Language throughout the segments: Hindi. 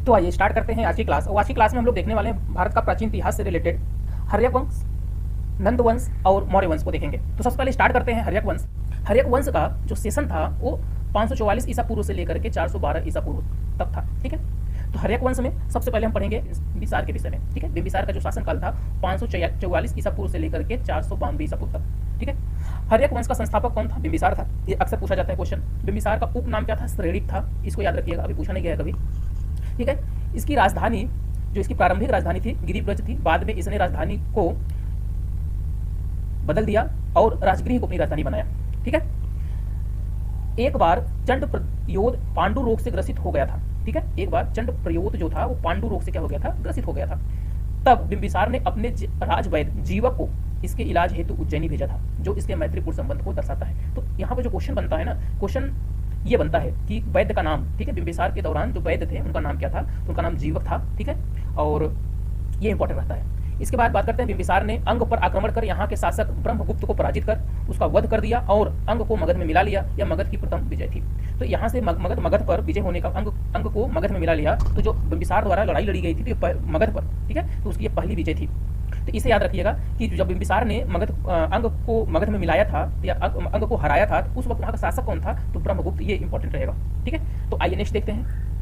तो आइए स्टार्ट करते हैं आज की क्लास। और आज की क्लास में हम लोग देखने वाले हैं भारत का प्राचीन इतिहास से रिलेटेड हर्यक वंश, नंद वंश और मौर्य वंश को देखेंगे। तो सबसे पहले स्टार्ट करते हैं हर्यक वंश। हर्यक वंश का जो सेशन था वो 544 ईसा पूर्व से लेकर के 412 ईसा पूर्व तक था। ठीक है, तो हर्यक वंश में सबसे पहले हम पढ़ेंगे बिम्बिसार के विषय में। ठीक है, बिम्बिसार का जो शासनकाल था 544 ईसा पूर्व से लेकर के 452 ईसा पूर्व तक। ठीक है, हर्यक वंश का संस्थापक कौन था? बिम्बिसार था। ये अक्सर पूछा जाता है क्वेश्चन। बिम्बिसार का उपनाम क्या था? श्रेणिक था। इसको याद रखिएगा, अभी पूछा नहीं गया कभी। ठीक है, इसकी राजधानी, जो इसकी प्रारंभिक राजधानी थी, गिरिब्रज थी। बाद में इसने राजधानी को बदल दिया और राजगृह को अपनी राजधानी बनाया। ठीक है, एक बार चंड प्रयोद पांडु रोग से ग्रसित हो गया था। ठीक है, एक बार चंड प्रयोद जो था वो पांडु रोग से क्या हो गया था? ग्रसित हो गया था। तब बिम्बिसार ने अपने राजवैद्य जीवक को इसके इलाज हेतु उज्जैनी भेजा था, जो इसके मैत्रीपूर्ण संबंध को दर्शाता है। तो यहाँ पे जो क्वेश्चन बनता है ना, क्वेश्चन ये बनता है कि वैद्य का नाम, ठीक है, बिम्बिसार के दौरान जो वैद्य थे उनका नाम क्या था? तो उनका नाम जीवक था। ठीक है, और ये इंपॉर्टेंट रहता है। इसके बाद बात करते हैं, बिम्बिसार ने अंग पर आक्रमण कर यहाँ के शासक ब्रह्मगुप्त को पराजित कर उसका वध कर दिया और अंग को मगध में मिला लिया। यह मगध की प्रथम विजय थी। तो यहाँ से मगध पर विजय होने का, अंग को मगध में मिला लिया, तो जो बिम्बिसार द्वारा लड़ाई लड़ी गई थी मगध पर, ठीक है, तो उसकी पहली विजय थी। तो इसे याद रखिएगा कि जब बिम्बिसार ने अंग को मगध में मिलाया था या अंग को हराया था, तो उस वक्त वहाँ का शासक कौन था? तो ब्रह्मगुप्त। ये इंपॉर्टेंट रहेगा। ठीक है, तो आइए नेक्स्ट देखते हैं।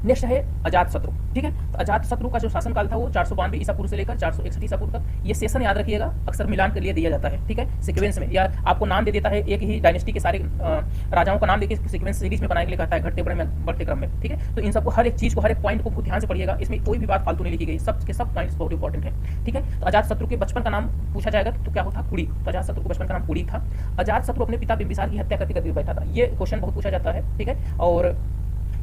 नेक्स्ट है अजातशत्रु। ठीक है, तो अजातशत्रु का जो शासनकाल था वो 492 ईसा पूर्व से लेकर 461 ईसा पूर्व तक। ये सेशन याद रखिएगा, अक्सर मिलान के लिए दिया जाता है। ठीक है, सीक्वेंस में, या आपको नाम दे देता है एक ही डायनेस्टी के सारे राजाओं का नाम देकर सीक्वेंस सीरीज में बनाने के लिए कहता है, घटते बढ़ते क्रम में। ठीक है, तो इन सबको, हर एक चीज को, हर एक पॉइंट को बहुत ध्यान से पढ़िएगा। इसमें कोई भी बात फालतू नहीं लिखी गई, सब के सब पॉइंट्स बहुत इंपॉर्टेंट है। ठीक है, तो अजातशत्रु के बचपन का नाम पूछा जाएगा तो क्या होता? कुड़ी। तो अजातशत्रु के बचपन का नाम कुड़ी था। अजातशत्रु अपने पिता बिम्बिसार की हत्या करके गद्दी पर बैठा था। ये क्वेश्चन बहुत पूछा जाता है। ठीक है, और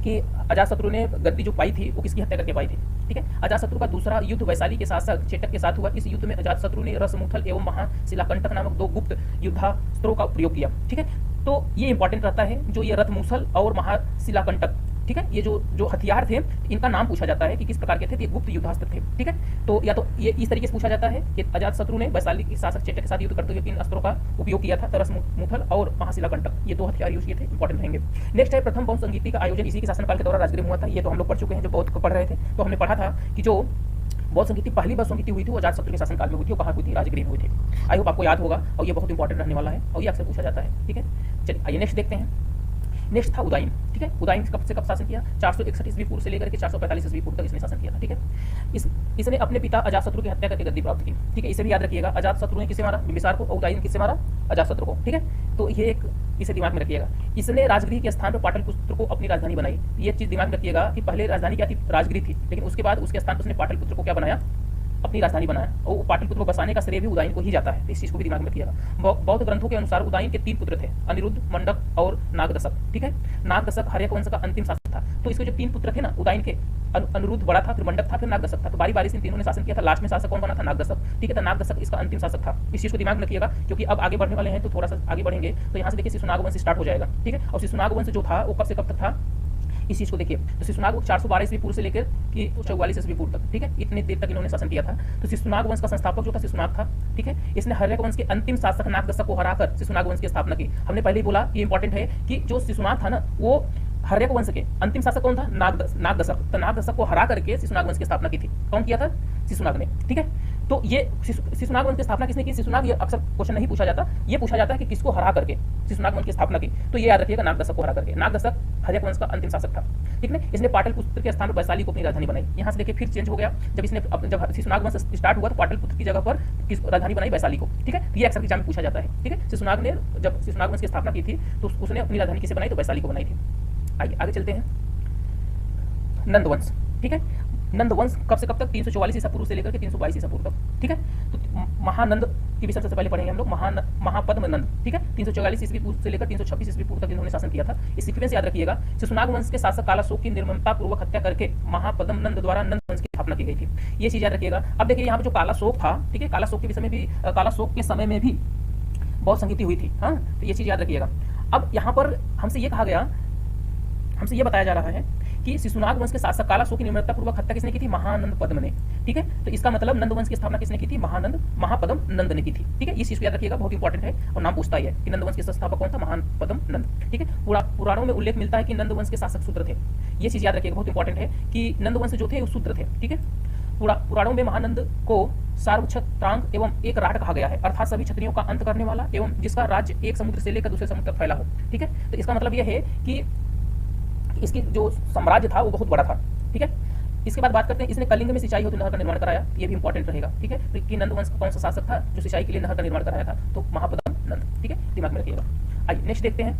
कि अजातशत्रु ने गद्दी जो पाई थी वो किसकी हत्या करके पाई थी? ठीक है, अजातशत्रु का दूसरा युद्ध वैशाली के शासक चेटक के साथ हुआ। इस युद्ध में अजातशत्रु ने रसमुथल एवं महाशिलाकंटक नामक 2 गुप्त युद्धास्त्रों का प्रयोग किया। ठीक है, तो ये इंपॉर्टेंट रहता है, जो ये रथमुसल और महाशिलाकंटक, ठीक है, ये जो हथियार थे इनका नाम पूछा जाता है कि किस प्रकार के थे। ये गुप्त युद्धास्त्र थे। ठीक है, तो या तो ये इस तरीके से पूछा जाता है कि अजातशत्रु ने वैशाली के शासक चेटक के साथ युद्ध करते हुए 3 अस्त्रों का उपयोग किया था, रसमुथल और महाशिलाकंटक। ये 2 हथियार यूज किए थे, इंपॉर्टेंट रहेंगे। नेक्स्ट है प्रथम बौद्ध संगीति का आयोजन इसी के शासनकाल के दौरान राजगृह में हुआ था। ये तो हम लोग पढ़ चुके हैं, जो बौद्ध को पढ़ रहे थे। तो हमने पढ़ा था कि जो बौद्ध संगीति, पहली बौद्ध संगीति हुई थी वो अजातशत्रु के शासनकाल में हुई थी। वो कहाँ हुई थी? राजगृह में हुई थी। आई होप आपको याद होगा, और ये बहुत इंपॉर्टेंट रहने वाला है और ये अक्सर पूछा जाता है। ठीक है, चलिए आइए नेक्स्ट देखते हैं। नेक्स्ट था उदयन। ठीक है, उदयन कब से कब शासन किया? 461 ईस्वी पूर्व से लेकर के 445 ईस्वी पूर्व तक इसने शासन किया था। ठीक है, इसने अपने पिता अजातशत्रु की हत्या करके गद्दी प्राप्त की। ठीक है, इसे भी याद रखिएगा, अजातशत्रु ने किसे मारा? बिम्बिसार को। और उदयन किससे मारा? अजातशत्रु को। ठीक है, तो ये एक इसे दिमाग में रखिएगा। इसने राजगृह के स्थान पर पाटलिपुत्र को अपनी राजधानी बनाई। ये चीज दिमाग में रखिएगा कि पहले राजधानी क्या थी? राजगृह थी, लेकिन उसके बाद उसके स्थान पर उसने पाटलिपुत्र को क्या बनाया? अपनी राजधानी बनाया। और पाटलिपुत्र को बसाने का श्रेय भी उदयन को ही जाता है। इस चीज को भी दिमाग में रखिएगा। बौद्ध ग्रंथों के अनुसार उदयन के 3 पुत्र थे, अनिरुद्ध, मंडक और नागदशक। ठीक है, नागदशक हर्यक वंश का अंतिम शासक था। तो इसके जो 3 पुत्र थे ना उदयन के, अनिरुद्ध बड़ा था, फिर मंडक था, फिर नागदशक था। तो बारी बारी से इन तीनों ने शासन किया था। लास्ट में शासक कौन बना था? नागदशक। ठीक है, तो नागदशक इसका अंतिम शासक था। इस चीज को दिमाग में रखिएगा, क्योंकि अब आगे बढ़ने वाले हैं, तो थोड़ा सा आगे बढ़ेंगे तो यहाँ से देखिए शिशुनाग वंश स्टार्ट हो जाएगा। ठीक है, और शिशुनाग वंश जो था वो कब से कब तक था? इस चीज को देखिए, तो शिशुनाग 412 ईस्वी पूर्व से लेकर 44 ईस्वी पूर्व तक। ठीक है, इतनी देर तक इन्होंने शासन किया था। तो शिशुनाग वंश का संस्थापक जो था शिशुनाग था। ठीक है, इसने हर्यक वंश के अंतिम शासक नागदशक को हराकर शिशुनाग वंश की स्थापना की। हमने पहले ही बोला, ये इंपॉर्टेंट है कि जो शिशुनाग था ना, वो हर्यक वंश के अंतिम शासक कौन था? नागदशक। तो नागदशक को हरा करके शिशुनाग वंश की स्थापना की थी। कौन किया था? शिशुनाग ने। ठीक है, तो ये शिशुनाग वंश की स्थापना किसने की? शिशुनाग। ये अक्सर क्वेश्चन नहीं पूछा जाता, ये पूछा जाता है कि किसको हरा करके शिशुनाग वंश की स्थापना की। तो ये याद रखिएगा, नागदशक को हरा करके। नागदशक हर्यक वंश का अंतिम शासक था। ठीक है, इसने पाटलिपुत्र के स्थान पर वैशाली को अपनी राजधानी बनाई। यहाँ से देखिए फिर चेंज हो गया, जब शिशुनाग वंश स्टार्ट हुआ तो पाटलिपुत्र की जगह पर किस राजधानी बनाई? वैशाली को। ठीक है, ये अक्सर एग्जाम में पूछा जाता है। ठीक है, शिशुनाग ने जब शिशुनाग वंश की स्थापना की थी तो उसने अपनी राजधानी किसे बनाई? तो वैशाली को बनाई थी। आइए आगे चलते हैं। नंद वंश। ठीक है, नंद वंश कब से कब तक? 344 ईसा पूर्व से लेकर के 322 ईसा पूर्व तक। ठीक है, तो महानंद के विषय सबसे पहले पढ़ेंगे हम लोग। महापद्म नंद। ठीक है, 344 ईस्वी पूर्व से लेकर 326 ईस्वी पूर्व तक इन्होंने शासन किया था। इस सीक्वेंस याद रखिएगा। शिशुनाग वंश के शासक कालाशोक की निर्ममता पूर्वक हत्या करके महापद्म नंद द्वारा नंद वंश की स्थापना की गई थी। ये चीज याद रखिएगा। अब देखिए यहाँ पे जो कालाशोक था, ठीक है, कालाशोक के विषय में भी, कालाशोक के समय में भी बौद्ध संगीति हुई थी। हाँ, तो ये चीज याद रखिएगा। अब यहाँ पर हमसे ये कहा गया, हमसे ये बताया जा रहा है कि शिशुनाग वंश के शासक कालाशोक की निर्ममतापूर्वक हत्या किसने की थी? महानंद पद्म ने। ठीक है, तो इसका मतलब नंद वंश की स्थापना किसने की थी? महापद्म नंद ने की थी। ठीक है, इस चीज को याद रखिएगा, बहुत इंपॉर्टेंट है और नाम पूछता ही है कि नंद वंश के संस्थापक कौन था? महापद्म नंद। ठीक है, पुराणों में उल्लेख मिलता है कि नंद वंश के शासक शूद्र थे। ये चीज याद रखिएगा, बहुत इंपॉर्टेंट है कि नंद वंश जो थे वो शूद्र थे। ठीक है, पुराणों में महानंद को सार्वछत्रांग एवं एक राट कहा गया है, अर्थात सभी क्षत्रियों का अंत करने वाला एवं जिसका राज्य एक समुद्र से लेकर दूसरे समुद्र तक फैला हो। ठीक है, तो इसका मतलब यह है कि इसकी जो साम्राज्य था वो बहुत बड़ा था। ठीक है, इसके बाद बात करते हैं, इसने कलिंग में सिंचाई हेतु नहर का निर्माण कराया, ये भी इंपॉर्टेंट रहेगा। ठीक है, कि नंद वंश का कौन सा शासक था जो सिंचाई के लिए नहर का निर्माण कराया था? तो महापद्म नंद। ठीक है, दिमाग में रखिएगा। आइए नेक्स्ट देखते हैं,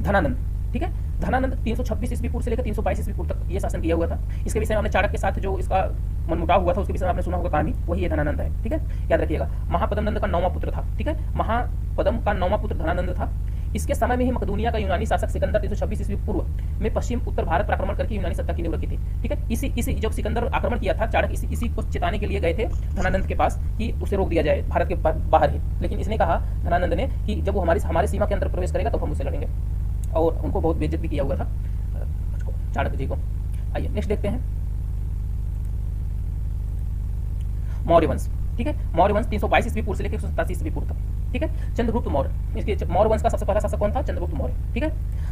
धनानंद। ठीक है, धनानंद 326 ईस्वी पूर्व से लेकर 322 ईस्वी पूर्व तक ये शासन किया हुआ था। इसके विषय में आपने चाणक्य के साथ जो इसका मनमुटाव हुआ था उसके विषय में आपने सुना होगा कहानी, वही ये धनानंद है। ठीक है, याद रखिएगा। महापद्म नंद का 9वां पुत्र था। ठीक है, महापद्म का 9वां पुत्र धनानंद था। इसके समय में ही मकदूनिया का यूनानी शासक सिकंदर 326 ईस्वी पूर्व में पश्चिम उत्तर भारत पर आक्रमण करके यूनानी सत्ता की नींव रखी थी। ठीक है, इसी जब सिकंदर आक्रमण किया था, चाणक्य इसी को चेताने के लिए गए थे धनानंद के पास कि उसे रोक दिया जाए भारत के बाहर ही, लेकिन इसने कहा धनानंद ने कि जब वो हमारे सीमा के अंदर प्रवेश करेगा तो हम उससे लड़ेंगे, और उनको बहुत बेइज्जत भी किया हुआ था चाणक्य जी को। आइए नेक्स्ट देखते हैं, मौर्य वंश। ठीक है, मौर्य वंश 322 ईस्वी पूर्व से लेकर 187 ईस्वी पूर्व तक। ठीक है, चंद्रगुप्त मौर्य। इसके मौर्य वंश का सबसे पहला शासक कौन था? चंद्रगुप्त मौर्य। ठीक है,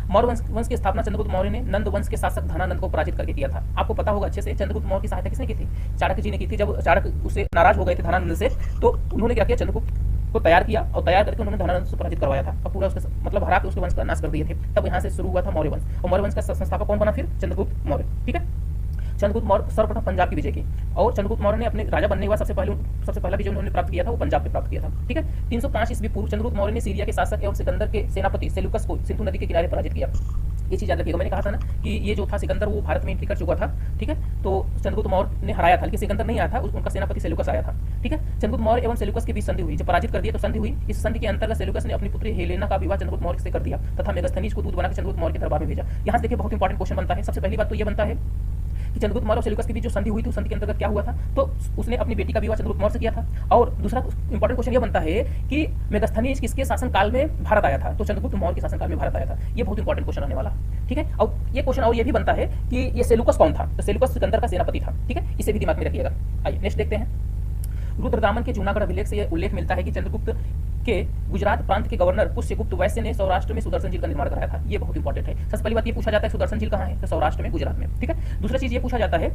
मौर्य वंश की स्थापना चंद्रगुप्त मौर्य ने नंद वंश के शासक धनानंद को पराजित करके किया था। आपको पता होगा अच्छे से, चंद्रगुप्त मौर्य की सहायता किसने की थी? चाणक्य जी ने की थी। जब चाणक्य उससे नाराज हो गए थे धनानंद से, तो उन्होंने क्या किया? चंद्रगुप्त को तैयार किया और तैयार करके उन्होंने धनानंद से पराजित करवाया था और पूरा उसके मतलब हरा के उसके वंश का नाश कर दिए थे। तब यहाँ से शुरू हुआ था मौर्य वंश, और मौर्य वंश का संस्थापक कौन बना फिर? चंद्रगुप्त मौर्य। ठीक है, चंद्रगुप्त मौर्य सर्वप्रथम पंजाब की विजय की, और चंद्रगुप्त मौर्य ने अपने राजा बनने के बाद सबसे पहला विजय उन्होंने प्राप्त किया था वो पंजाब पे प्राप्त किया था। ठीक है, 305 ईस्वी पूर्व चंद्रगुप्त मौर्य ने सीरिया के शासक एवं सिकंदर के सेनापति सेल्यूकस को सिंधु नदी के किनारे पराजित किया। ये चीज याद रखिएगा, मैंने कहा था ना कि ये जो था सिकंदर वो भारत में एंट्री कर चुका था। ठीक है, तो चंद्रगुप्त मौर्य ने हराया था, लेकिन सिकंदर नहीं आया था, उनका सेनापति सेल्यूकस आया था। ठीक है, चंद्रगुप्त मौर्य एवं सेल्यूकस के बीच संधि हुई, जब पराजित कर दिया तो संधि हुई। इस संधि के अंतर्गत सेल्यूकस ने अपनी पुत्री हेलेना का विवाह चंद्रगुप्त मौर्य से कर दिया तथा मेगस्थनीज को दूध बनाकर चंद्रगुप्त मौर्य के दरबार में भेजा। यहाँ से देखिए बहुत इंपॉर्टेंट क्वेश्चन बनता है। सबसे पहली बात तो ये बनता है कि चंद्रगुप्त मौर्य और सेल्यूकस के बीच जो संधि हुई थी, उस संधि के अंतर्गत क्या हुआ था? तो उसने अपनी बेटी का विवाह चंद्रगुप्त मौर्य से किया था। और दूसरा इंपॉर्टेंट क्वेश्चन ये बनता है कि मेगस्थनीज किसके शासनकाल में भारत आया था? तो चंद्रगुप्त मौर्य के शासनकाल में भारत आया था। ये बहुत इंपॉर्टेंट क्वेश्न आने वाला। ठीक है, और ये क्वेश्चन और ये भी बनता है कि ये सेल्यूकस कौन था? तो सेल्यूकस सिकंदर का सेनापति था। ठीक है, इसे भी दिमाग में रखिएगा। आइए नेक्स्ट देखते हैं, रुद्रदामन के जूनागढ़ अभिलेख से यह उल्लेख मिलता है कि चंद्रगुप्त के गुजरात प्रांत के गवर्नर पुष्यगुप्त वैश्य ने सौराष्ट्र में सुदर्शन झील का निर्माण कराया था। ये बहुत इंपॉर्टेंट है। सबसे पहली बात ये पूछा जाता है सुदर्शन झील कहाँ है? तो सौराष्ट्र में, गुजरात में। ठीक है, दूसरा चीज ये पूछा जाता है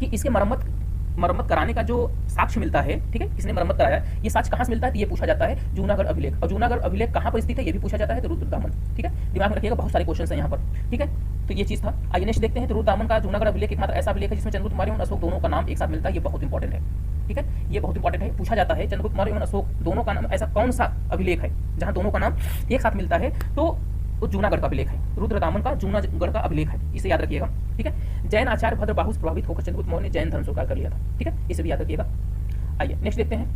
कि इसके मरम्मत कराने का जो साक्ष्य मिलता है, ठीक है, किसने मरम्मत कराया, ये साक्ष्य कहाँ से मिलता है? तो ये पूछा जाता है जूनागढ़ अभिलेख। और जूनागढ़ अभिलेख कहाँ पर स्थित है ये भी पूछा जाता है, तो रुद्रदामन। ठीक है, दिमाग में रखिएगा, बहुत सारे क्वेश्चन हैं यहाँ पर। ठीक है, तो ये चीज था। आइए नेक्स्ट देखते हैं, तो रुद्रदामन का जूनागढ़ अभिलेख एकमात्र ऐसा अभिलेख है जिसमें चंद्रगुप्त मौर्य और अशोक दोनों का नाम एक साथ मिलता है। ये बहुत इंपॉर्टेंट है। ठीक है, ये बहुत इंपॉर्टेंट है, पूछा जाता है चंद्रगुप्त मौर्य और अशोक दोनों का नाम ऐसा कौन सा अभिलेख है जहाँ दोनों का नाम एक साथ मिलता है? तो जूनागढ़ का अभिलेख है, रुद्रदामन का जूनागढ़ का अभिलेख है, इसे याद रखिएगा। ठीक है, जैन आचार्य भद्रबाहु से प्रभावित होकर चंद्रगुप्त मौर्य ने जैन धर्म स्वीकार कर लिया था। ठीक है, इसे भी याद रखिएगा। आइए नेक्स्ट देखते हैं,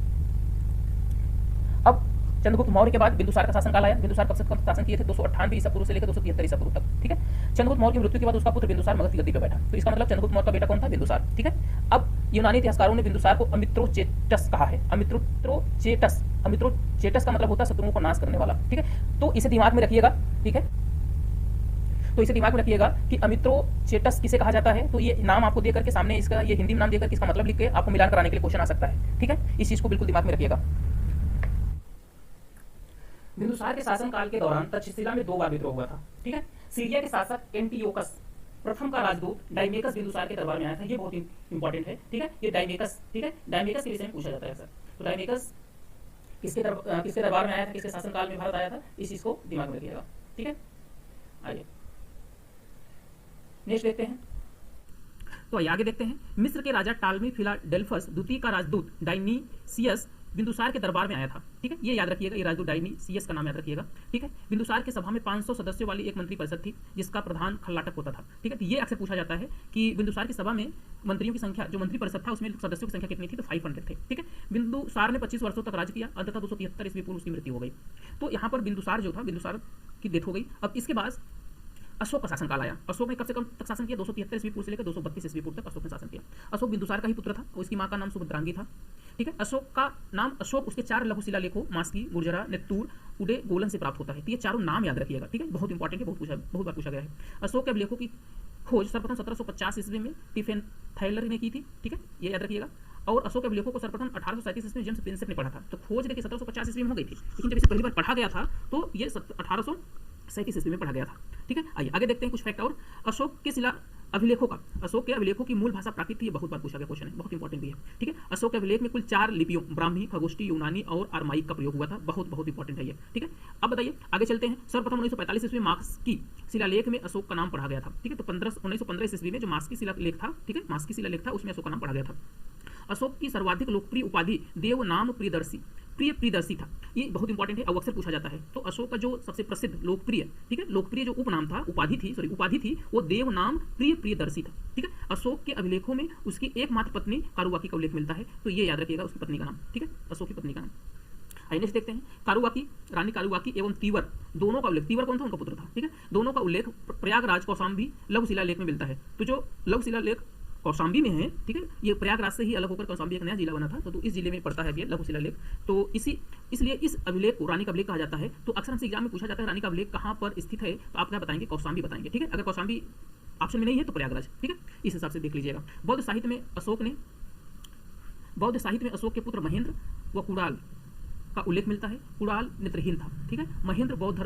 अब चंद्रगुप्त मौर्य के बाद बिंदुसार का शासनकाल आया। बिंदुसार कब से कब शासन किए थे? 298 ईसा पूर्व से लेकर 273 ईसा पूर्व तक। ठीक है, चंद्रगुप्त मौर्य की मृत्यु के बाद उसका पुत्र बिंदुसार मगध की गद्दी पर बैठा। तो इसका मतलब चंद्रगुप्त मौर्य का बेटा कौन था? बिंदुसार। ठीक है, अब यूनानी इतिहासकारों ने बिंदुसार को अमित्रोचेटस कहा है। अमित्रोचेटस का मतलब होता है शत्रुओं को नाश करने वाला। ठीक है, तो इसे दिमाग में रखिएगा। ठीक है, तो इसे दिमाग में रखिएगा कि अमित्रोचेटस किसे कहा जाता है। तो ये नाम आपको देकर के सामने इसका ये हिंदी में नाम देकर इसका मतलब लिख के आपको मिलान कराने के लिए क्वेश्चन आ सकता है। ठीक है, इस चीज को बिल्कुल दिमाग में रखिएगा। बिंदुसार के शासनकाल के दौरान तक्षशिला में 2 बार विद्रोह हुआ था। ठीक है, सीरिया के शासक एंटियोकस प्रथम का राजदूत डायमेकस बिंदुसार के दरबार में आया था। ये बहुत इंपॉर्टेंट है। ठीक है, ये डायमेकस, ठीक है, डायमेकस के विषय में पूछा जाता है सर। तो डायमेकस किसके दरबार में आया था, किसके शासनकाल में भारत आया था, इस चीज को दिमाग में रखिएगा। ठीक है, आइए नेक्स्ट देखते हैं, तो आगे देखते हैं, मिस्र के राजा टालमी फिलाडेल्फस द्वितीय का राजदूत डायनीसियस बिंदुसार के दरबार में आया था। ठीक है, ये याद रखिएगा, ये राजदूत डायनीसियस का नाम याद रखिएगा। ठीक है, बिंदुसार के सभा में 500 सदस्यों वाली एक मंत्री परिषद थी जिसका प्रधान खल्लाटक होता था। ठीक है, तो ये अक्सर पूछा जाता है कि बिंदुसार की सभा में मंत्रियों की संख्या, जो मंत्री परिषद था उसमें सदस्यों की संख्या कितनी थी? तो 500 थे। ठीक है, बिंदुसार ने 25 वर्षों तक राज किया, अंततः 273 ईस्वी पूर्व उसकी मृत्यु हो गई। तो यहाँ पर बिंदुसार जो था, बिंदुसार की डेथ हो गई। अब इसके बाद अशोक का शासनकाल आया। अशोक ने कब से कब तक शासन किया? 273 ईस्वी पूर्व से लेकर 232 ईस्वी पूर्व तक अशोक ने शासन किया। अशोक बिंदुसार का ही पुत्र था और इसकी मां का नाम सुभद्रांगी था। ठीक है। अशोक का नाम, अशोक उसके 4 लघु शिलालेखों मास्की, गुर्जरा, नेत्तूर, उडे, गोलन से प्राप्त होता है। तो ये चारों नाम याद रखिएगा, ठीक है, बहुत इंपॉर्टेंट है, बहुत बार पूछा गया है। अशोक के अभिलेखों की खोज सर्वप्रथम 1750 ईस्वी में टिफेन थाइलर ने की थी, ठीक है, ये याद रखिएगा। और अशोक के अभिलेखों को सर्वप्रथम 1837 ईस्वी में जेम्स प्रिंसेप ने पढ़ा था। तो खोज देखिए 1750 ईस्वी में हो गई थी, लेकिन जब इसे पहली बार पढ़ा गया था तो ये 1837 ईस्वी में पढ़ा गया था, ठीक है। आइए आगे देखते हैं कुछ फैक्ट और अशोक के शिला अभिलेखों का। अशोक के अभिलेखों की मूल भाषा प्राकृत थी, ये बहुत बार पूछा गया क्वेश्चन है, बहुत इंपॉर्टेंट भी है, ठीक है। अशोक के अभिलेख में कुल 4 लिपियों ब्राह्मी, खगोष्ठी, यूनानी और अरमाइक का प्रयोग हुआ था, बहुत इंपॉर्टेंट है ये, ठीक है। अब बताइए आगे चलते हैं। सर्वप्रथम 1945 ईस्वी में मास्की शिलालेख में अशोक का नाम पढ़ा गया था, ठीक है। तो 1915 ईस्वी में जो मास्की शिलालेख था, ठीक है, मास्की शिलालेख था, उसमें अशोक का नाम पढ़ा गया था। अशोक की सर्वाधिक लोकप्रिय उपाधि देव नाम प्रियदर्शी था, ये बहुत इंपॉर्टेंट है, अब अक्सर पूछा जाता है। तो अशोक का जो सबसे प्रसिद्ध लोकप्रिय, ठीक है, लोकप्रिय जो उपनाम था, उपाधि थी, वो देव नाम प्रियदर्शी था, ठीक है। अशोक के अभिलेखों में उसकी एकमात्र पत्नी कारुवाकी का उल्लेख मिलता है, तो ये याद रखिएगा उसकी पत्नी का नाम, ठीक है, अशोक की पत्नी का नाम। आइए नेक्स्ट देखते हैं। कारुवाकी, रानी कारुवाकी एवं तीवर दोनों का उल्लेख, तीवर कौन था, उनका पुत्र था, ठीक है, दोनों का उल्लेख प्रयागराज कौशाम्बी लघु शिलालेख में मिलता है। तो जो लघु शिलालेख कौशाम्बी में है, ठीक है, ये प्रयागराज से ही अलग होकर कौशाम्बी एक नया जिला बना था, तो इस जिले में पड़ता है ये लघु शिलालेख। तो इसलिए इस अभिलेख को रानी का अभिलेख कहा जाता है। तो अक्सर हमसे एग्जाम में पूछा जाता है रानी का अभिलेख कहाँ पर स्थित है, तो आप क्या बताएंगे, कौशाम्बी बताएंगे, ठीक है। अगर कौशाम्बी ऑप्शन में नहीं है तो प्रयागराज, ठीक है, इस हिसाब से देख लीजिएगा। बौद्ध साहित्य में अशोक के पुत्र महेंद्र व कुणाल का उल्लेख मिलता है। कुणाल नेत्रहीन था, ठीक है। महेंद्र बौद्ध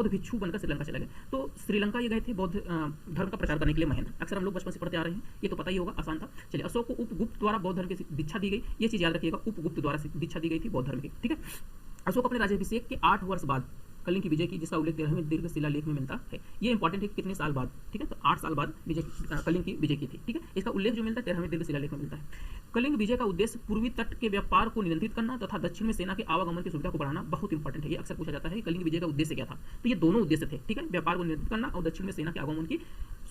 भिक्षु बनकर श्रीलंका चले गए। तो श्रीलंका ये गए थे बौद्ध धर्म का प्रचार करने के लिए महेंद्र, अक्सर हम लोग बचपन से पढ़ते आ रहे हैं, ये तो पता ही होगा, आसान था। चलिए, अशोक को उपगुप्त द्वारा बौद्ध धर्म की दीक्षा दी गई, ये चीज याद रखिएगा, उपगुप्त द्वारा दीक्षा दी गई थी बौद्ध धर्म की, ठीक है। अशोक अपने राज्याभिषेक के 8 वर्ष बाद कलिंग की विजय की, जिसका उल्लेख 13वें दीर्घ शिलालेख में मिलता है। ये इंपॉर्टेंट है, कितने साल बाद, ठीक है, तो 8 साल बाद कलिंग की विजय की थी, ठीक है। इसका उल्लेख जो मिलता है 13वें दीर्घ शिलालेख में मिलता है। कलिंग विजय का उद्देश्य पूर्वी तट के व्यापार को नियंत्रित करना तथा दक्षिण में सेना के आवागमन की सुविधा को बढ़ाना, बहुत इंपॉर्टेंट है, ये अक्सर पूछा जाता है कलिंग विजय का उद्देश्य क्या था। तो ये दोनों उद्देश्य थे, ठीक है, व्यापार को नियंत्रित करना और दक्षिण में सेना के आवागमन की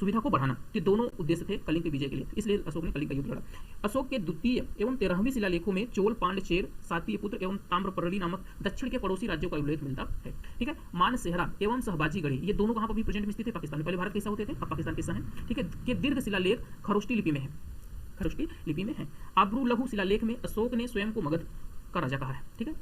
सुविधा को बढ़ाना, ये दोनों उद्देश्य थे कलिंग की विजय के लिए, इसलिए अशोक ने कलिंग का युद्ध लड़ा। अशोक के द्वितीय एवं 13वीं शिलालेखों में चोल, पांड, चेर, सातवीं पुत्र एवं ताम्रपर्णी नामक दक्षिण के पड़ोसी राज्यों का उल्लेख मिलता है, ठीक है। मानसेहरा एवं सहबाजी गढ़ी, ये दोनों कहां पर भी प्रेजेंट में स्थित है, पाकिस्तान में। पहले भारत कैसा होते थे, अब पाकिस्तान कैसा है, ठीक है। के दीर्घ शिलालेख खरोष्टी लिपि में है। आब्रू लघु शिलालेख में अशोक ने स्वयं को मगध का राजा कहा है, ठीक है।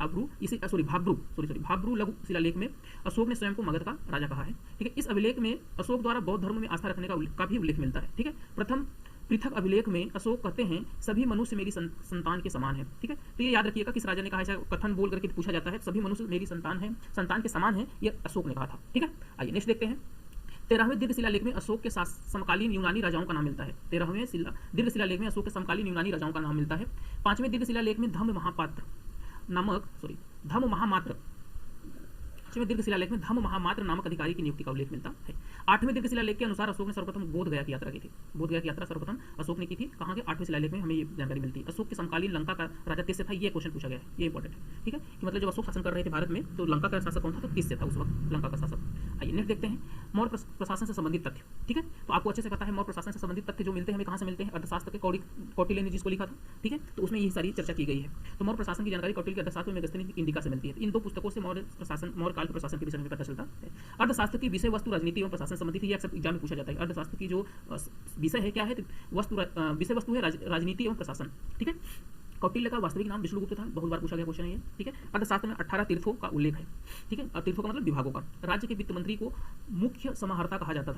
भाब्रू लघु शिलालेख में अशोक ने स्वयं को मगध का राजा कहा है, ठीक है। इस अभिलेख में अशोक द्वारा बौद्ध धर्म में आस्था रखने का भी उल्लेख मिलता है, ठीक है। प्रथम पृथक अभिलेख में अशोक कहते हैं सभी मनुष्य मेरी संतान के समान है, ठीक है। तो ये याद रखिएगा किस राजा ने कहा है, कथन बोल करके पूछा जाता है, सभी मनुष्य मेरी संतान के समान है, ये अशोक ने कहा था, ठीक है। आइए नेक्स्ट देखते हैं। 13वें दीर्घ शिलालेख में अशोक के समकालीन यूनानी राजाओं का नाम मिलता है। 13वें दीर्घ शिलालेख में अशोक के समकालीन यूनानी राजाओं का नाम मिलता है। 5वें दीर्घ शिलालेख में धम्म महामात्र नामक अधिकारी की नियुक्ति का उल्लेख मिलता है। 8वें दीर्घ शिलालेख के अनुसार अशोक ने सर्वप्रथम बोध गया की यात्रा की थी। बोध गया की यात्रा सर्वप्रथम अशोक ने की थी, कहाँ के 8वें शिलालेख में हमें ये जानकारी मिलती है। अशोक के समकालीन लंका का राजा किससे था, ये क्वेश्चन पूछा गया है, ये इंपॉर्टेंट है, ठीक है, कि मतलब जब अशोक शासन कर रहे थे भारत में तो लंका का शासक कौन था, तो किससे था उस वक्त लंका का शासक। आइए नेक्स्ट देखते हैं मौर्य प्रशासन से संबंधित तथ्य, ठीक है। तो आपको अच्छे से पता है मौर्य प्रशासन से संबंधित तथ्य जो मिलते हैं हमें कहाँ से मिलते हैं, अर्थशास्त्र के कौटिल्य ने जिसको लिखा था, ठीक है, तो उसमें यही सारी चर्चा की गई है। तो मौर्य प्रशासन की जानकारी कौटिल्य के अर्थशास्त्र में मेगस्थनी इंडिका से मिलती है। इन दो पुस्तकों से मौर्य काल के प्रशासन के विषय में पता चलता है। अर्थशास्त्र की विषय वस्तु राजनीति एवं प्रशासन संबंधित है, ये अक्सर एग्जाम में पूछा जाता है। अर्थशास्त्र की जो विषय है क्या है, विषय वस्तु है राजनीति एवं प्रशासन, ठीक है। कौटिल्य का वास्तविक नाम विष्णुगुप्त था, बहुत बार पूछा गया क्वेश्चन है ये, ठीक है। अर्थशास्त्र में 18 तीर्थों का उल्लेख है, ठीक है। तीर्थों का मतलब विभागों का। राज्य के वित्त मंत्री को मुख्य समाहर्ता कहा जाता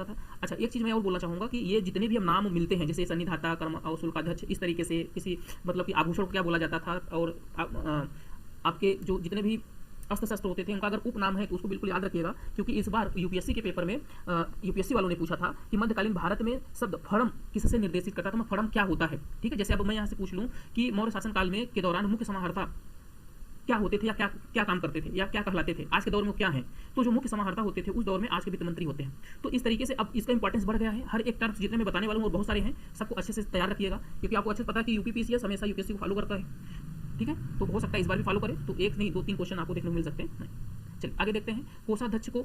था। अच्छा, एक चीज मैं और बोलना चाहूंगा कि ये जितने भी हम नाम मिलते हैं, जैसे सन्निधाता, कर्म और शुल्काध्यक्ष, इस तरीके से किसी मतलब कि आभूषण को क्या बोला जाता था, और आपके जो जितने भी अस्त्र शस्त्र होते थे उनका अगर उपनाम है तो उसको बिल्कुल याद रखिएगा, क्योंकि इस बार यूपीएससी के पेपर में यूपीएससी वालों ने पूछा था कि मध्यकालीन भारत में शब्द फड़म किससे निर्देशित करता था, फड़म क्या होता है, ठीक है। जैसे अब मैं यहाँ से पूछ लूँ कि मौर्य शासनकाल में के दौरान मुख्य समाहर्ता क्या होते थे, या क्या काम करते थे, या क्या कहलाते थे, आज के दौर में क्या है, तो जो मुख्य समाहर्ता होते थे उस दौर में आज के वित्त मंत्री होते हैं। तो इस तरीके से अब इसका इंपॉर्टेंस बढ़ गया है। हर एक टर्म्स जितने मैं बताने वाला हूँ बहुत सारे हैं, सबको अच्छे से तैयार रखिएगा, क्योंकि आपको अच्छे से पता है कि यूपीपीसीएस हमेशा यूपीएससी को फॉलो करता है, ठीक है। तो हो सकता है इस बार भी फॉलो करें, तो एक नहीं 2-3 क्वेश्चन आपको देखने को मिल सकते हैं। चलिए आगे देखते हैं। कोषाध्यक्ष को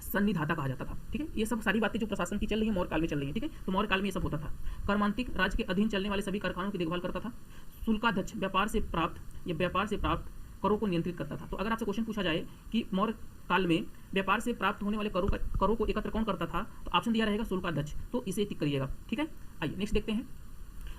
सन्निधाता कहा जाता था, ठीक है। ये सब सारी बातें जो प्रशासन की चल रही है मौर्य काल में चल रही है, ठीक है। तो मौर्य काल में ये सब होता था। कर्मांतिक राज्य के अधीन चलने वाले सभी कारखानों की देखभाल करता था। शुल्काध्यक्ष व्यापार से प्राप्त करों को नियंत्रित करता था। तो अगर आपसे क्वेश्चन पूछा जाए कि मौर्य काल में व्यापार से प्राप्त होने वाले करों को एकत्र कौन करता था, तो ऑप्शन दिया रहेगा शुल्काध्यक्ष, तो इसे टिक करिएगा, ठीक है। आइए नेक्स्ट देखते हैं।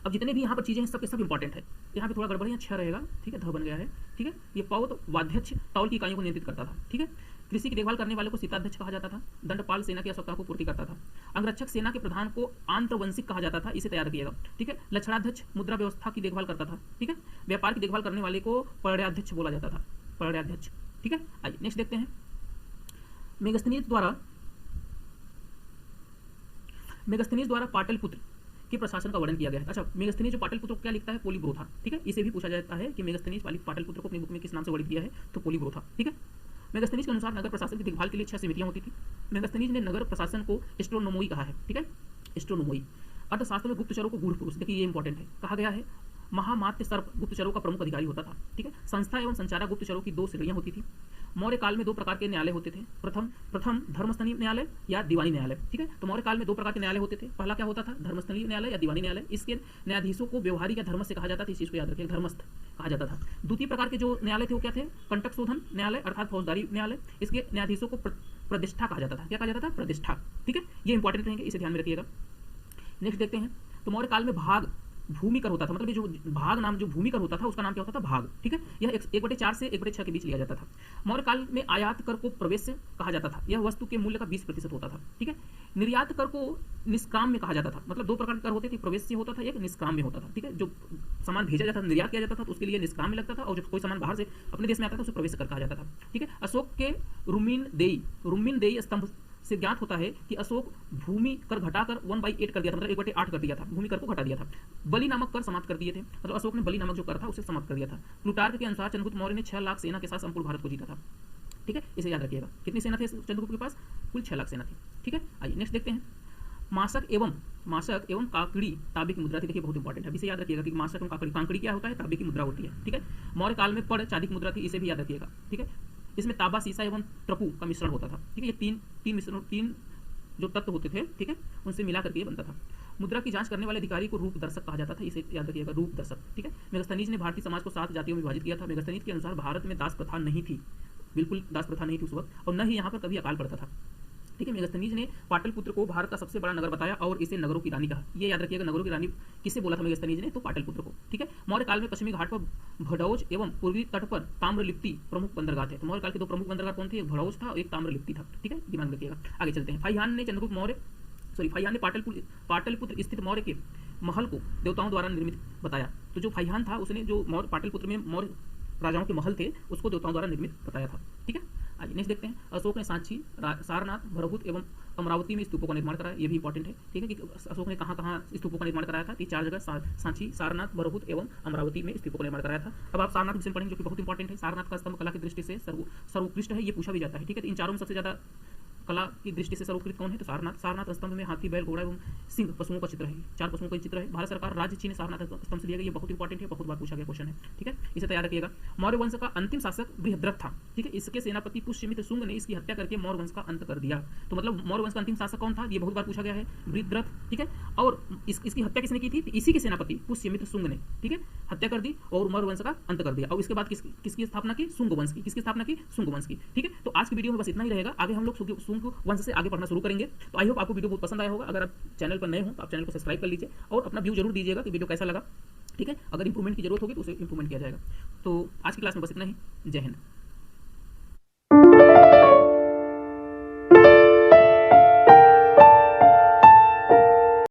अब जितने भी यहाँ पर चीज़ें हैं सब के सब इंपॉर्टेंट है। यहाँ पे थोड़ा गड़बड़ है, अच्छा रहेगा, ठीक है, ध बन गया है, ठीक है। ये पौध वाध्यक्ष तौल की इकाइयों को नियंत्रित करता था, ठीक है। कृषि की देखभाल करने वाले को सीताध्यक्ष कहा जाता था। दंडपाल सेना की आवश्यकताओं को पूर्ति करता था। अंगरक्षक सेना के प्रधान को आंत्रवंशिक कहा जाता था, इसे तैयार किएगा, ठीक है। लक्षणाध्यक्ष मुद्रा व्यवस्था की देखभाल करता था, ठीक है। व्यापार की देखभाल करने वाले को पर्याध्यक्ष बोला जाता था, पर्याध्यक्ष, ठीक है। आइए नेक्स्ट देखते हैं। मेगस्थनीज द्वारा पाटलिपुत्र के प्रशासन का वर्णन किया गया है। अच्छा, मेगस्थनीज जो पाटलिपुत्र को क्या लिखता है, पोलीब्रोथा, ठीक है। इसे भी पूछा जाता है कि मेगस्थनीज पाटलिपुत्र को अपनी बुक में किस नाम से वर्णित किया है, तो पोलीब्रोथा, ठीक है। मेगस्थनीज के अनुसार नगर प्रशासन की देखभाल के लिए 6 समितियां होती थी। मेगस्थनीज ने नगर प्रशासन को एस्ट्रोनोमोई कहा है, ठीक है, एस्ट्रोनोमोई। अर्थशास्त्र में गुप्तचरों को गूढ़ पुरुष, देखिए ये इंपॉर्टेंट है, कहा गया है। महामात्य सर्प गुप्तचरों का प्रमुख अधिकारी होता था, ठीक है। संस्था एवं संचारक गुप्तचरों की 2 श्रेणियां होती थी। मौर्य काल में 2 प्रकार के न्यायालय होते थे। प्रथम धर्मस्थलीय न्यायालय या दीवानी न्यायालय, ठीक है। तो मौर्य काल में 2 प्रकार के न्यायालय होते थे। पहला क्या होता था, धर्मस्थलीय न्यायालय या दीवानी न्यायालय। इसके न्यायाधीशों को व्यवहारिक या धर्मस्थ कहा जाता था, इस चीज को याद रखिए, धर्मस्थ कहा जाता था। द्वितीय प्रकार के जो न्यायालय थे वो क्या थे, कंटक शोधन न्यायालय अर्थात फौजदारी न्यायालय। इसके न्यायाधीशों को प्रतिष्ठा कहा जाता था, क्या कहा जाता था, प्रतिष्ठा, ठीक है। ये इंपॉर्टेंट रहेंगे, इसे ध्यान में रखिएगा। नेक्स्ट देखते हैं। तो मौर्य काल में भाग भूमिकर होता था, मतलब ये जो भाग नाम जो भूमिकर होता था उसका नाम क्या होता था, भाग, ठीक है। यह 1/4 से 1/6 के बीच लिया जाता था। मौर्य काल में आयात कर को प्रवेश कहा जाता था। यह वस्तु के मूल्य का 20% होता था, ठीक है। निर्यात कर को निष्काम में कहा जाता था, मतलब 2 प्रकार के कर होते थे, प्रवेश से होता था, एक निष्काम में होता था, ठीक है। जो सामान भेजा जाता था, निर्यात किया जाता था, तो उसके लिए निष्काम में लगता था, और जो कोई सामान बाहर से अपने देश में आता था उसे प्रवेश कर कहा जाता था, ठीक है। अशोक के रुम्मीनदेई स्तंभ से ज्ञात होता है कि अशोक भूमि कर घटाकर 1/8 कर दिया था, मतलब 1/8 कर दिया था, भूमि कर को घटा दिया था। बलि नामक कर समाप्त कर दिए थे, मतलब अशोक ने बलि नामक जो कर था उसे समाप्त कर दिया था। प्लूटार्क के अनुसार चंद्रगुप्त मौर्य ने 6 लाख सेना के साथ संपूर्ण भारत को जीता था, ठीक है। इसे याद रखिएगा, कितनी सेना थी चंद्रगुप्त के पास, कुल 6 लाख सेना थी, ठीक है। आइए नेक्स्ट देखते हैं। मासक एवं काकड़ी तांबे की मुद्रा थी, देखिए बहुत इंपॉर्टेंट है, इसे याद रखिएगा कि मासक एवं काकड़ी क्या होता है, तांबे की मुद्रा होती है, ठीक है। मौर्य काल में पड़ चांदी की मुद्रा थी, इसे भी याद रखिएगा, ठीक है। इसमें तांबा, सीसा एवं ट्रपू का मिश्रण होता था, ठीक है। ये तीन जो तत्व होते थे, ठीक है, उनसे मिला करके ये बनता था। मुद्रा की जांच करने वाले अधिकारी को रूप दर्शक कहा जाता था, इसे याद रखिएगा, रूप दर्शक, ठीक है। मेगस्थनीज ने भारतीय समाज को 7 जातियों में विभाजित किया था। मेगस्थनीज के अनुसार भारत में दास प्रथा नहीं थी, बिल्कुल दास प्रथा नहीं थी उस वक्त, और न ही यहाँ पर कभी अकाल पड़ता था, ठीक है। मेगस्थनीज ने पाटलिपुत्र को भारत का सबसे बड़ा नगर बताया और इसे नगरों की रानी कहा। ये याद रखिएगा, नगरों की रानी किसे बोला था मेगस्थनीज ने, तो पाटलिपुत्र को, ठीक है। मौर्य काल में पश्चिमी घाट पर भड़ौज एवं पूर्वी तट पर ताम्रलिप्ति प्रमुख बंदरगाह थे। तो मौर्य काल के 2 प्रमुख बंदरगाह कौन थे, एक भड़ौज था और एक ताम्रलिप्ति था, ठीक है, दिमाग में रखिएगा। आगे चलते हैं। फाहियान ने पाटलिपुत्र स्थित मौर्य के महल को देवताओं द्वारा निर्मित बताया। तो जो फाहियान था उसने जो पाटलिपुत्र में मौर्य राजाओं के महल थे उसको देवताओं द्वारा निर्मित बताया था, ठीक है। आइए नेक्स्ट देखते हैं। अशोक ने सांची, सारनाथ, भरभूत एवं अमरावती में स्तूपों का निर्माण कराया, ये भी इंपॉर्टेंट है, ठीक है, कि अशोक ने कहाँ स्तूपों का निर्माण कराया था। 4 जगह सांची, सारनाथ, भरभूत एवं अमरावती में स्तूपों का निर्माण कराया था। अब आप सारनाथ विषय पढ़ेंगे जो कि बहुत इंपॉर्टेंट है। सारनाथ का स्तंभ कला की दृष्टि से सर्वोत्कृष्ट है, ये पूछा भी जाता है, ठीक है। इन चारों में सबसे ज्यादा कला की दृष्टि से सर्वोत्कृष्ट कौन है, तो सारनाथ स्तंभ में हाथी, बैल, घोड़ा एवं सिंह पशुओं का चित्र है, 4 पशुओं का चित्र है। भारत सरकार राज्य चिन्ह सारनाथ स्तंभ से लिया गया, ये बहुत इंपॉर्टेंट है, बहुत बार पूछा गया क्वेश्चन है, ठीक है, इसे तैयार रखिएगा। मौर्य वंश का अंतिम शासक बृहद्रथ था, ठीक है। इसके सेनापति पुष्यमित्र शुंग ने इसकी हत्या करके मौर्य वंश का अंत कर दिया। तो मतलब मौर्य वंश का अंतिम शासक कौन था, ये बहुत बार पूछा गया है, बृहद्रथ, ठीक है। और इसकी हत्या किसने की थी, इसी के सेनापति पुष्यमित्र शुंग ने, ठीक है, हत्या कर दी और मौर्य वंश का अंत कर दिया। और इसके बाद किसकी स्थापना की, शुंग वंश की, किसकी स्थापना की, शुंग वंश की, ठीक है। तो आज की वीडियो में बस इतना ही रहेगा, आगे हम लोग शुंग वंश से आगे पढ़ना शुरू करेंगे। तो आई होप आपको वीडियो बहुत पसंद आया होगा। अगर आप चैनल पर नए हो तो आप चैनल को सब्सक्राइब कर लीजिए और अपना व्यू जरूर दीजिएगा कि वीडियो कैसा लगा, ठीक है। अगर इंप्रूवमेंट की जरूरत होगी तो उसे इंप्रूवमेंट किया जाएगा। तो आज की क्लास में बस इतना ही। जय हिंद।